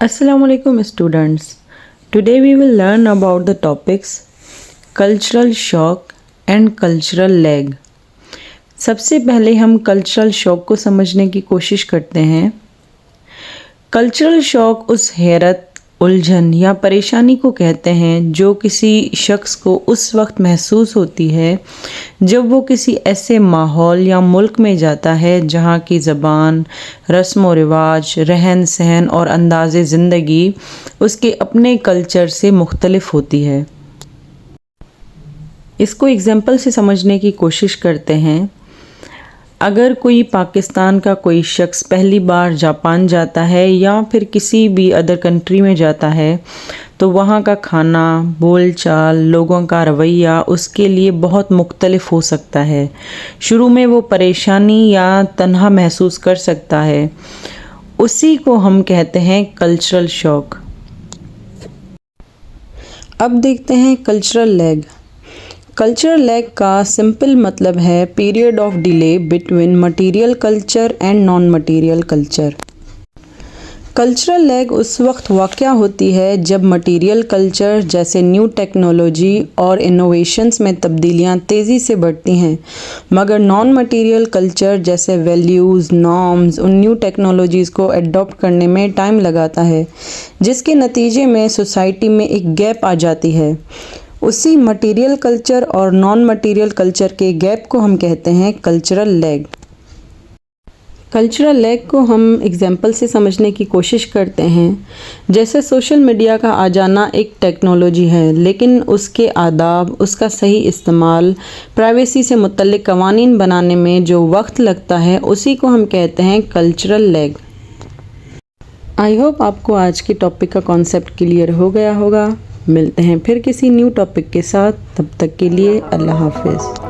Assalamu alaikum students. Today we will learn about the topics cultural shock and cultural lag. सबसे पहले हम cultural shock को समझने की कोशिश करते हैं। कल्चरल शॉक उस हैरत, उलझन या परेशानी को कहते हैं जो किसी शख्स को उस वक्त महसूस होती है जब वो किसी ऐसे माहौल या मुल्क में जाता है जहाँ की ज़बान, रस्म व रिवाज, रहन सहन और अंदाज़ ज़िंदगी उसके अपने कल्चर से मुख्तलिफ होती है। इसको एग्जाम्पल से समझने की कोशिश करते हैं। अगर कोई पाकिस्तान का कोई शख्स पहली बार जापान जाता है या फिर किसी भी अदर कंट्री में जाता है तो वहाँ का खाना, बोल चाल, लोगों का रवैया उसके लिए बहुत मुख्तलिफ हो सकता है। शुरू में वो परेशानी या तन्हा महसूस कर सकता है। उसी को हम कहते हैं कल्चरल शॉक। अब देखते हैं कल्चरल लैग। कल्चरल लैग का सिंपल मतलब है period of delay between material culture and non material culture. Cultural lag उस वक्त वाक़या होती है जब मटेरियल कल्चर जैसे न्यू टेक्नोलॉजी और इनोवेशंस में तब्दीलियां तेज़ी से बढ़ती हैं, मगर नॉन मटेरियल कल्चर जैसे वैल्यूज़, नॉर्म्स उन न्यू टेक्नोलॉजीज़ को एडॉप्ट करने में टाइम लगाता है, जिसके नतीजे में सोसाइटी में एक गैप आ जाती है। उसी मटेरियल कल्चर और नॉन मटेरियल कल्चर के गैप को हम कहते हैं कल्चरल लैग। कल्चरल लैग को हम एग्जाम्पल से समझने की कोशिश करते हैं। जैसे सोशल मीडिया का आ जाना एक टेक्नोलॉजी है, लेकिन उसके आदाब, उसका सही इस्तेमाल, प्राइवेसी से मुतल्लिक कवानीन बनाने में जो वक्त लगता है, उसी को हम कहते हैं कल्चरल लैग। आई होप आपको आज के टॉपिक का कॉन्सेप्ट क्लियर हो गया होगा। मिलते हैं फिर किसी न्यू टॉपिक के साथ। तब तक के लिए अल्लाह हाफिज़।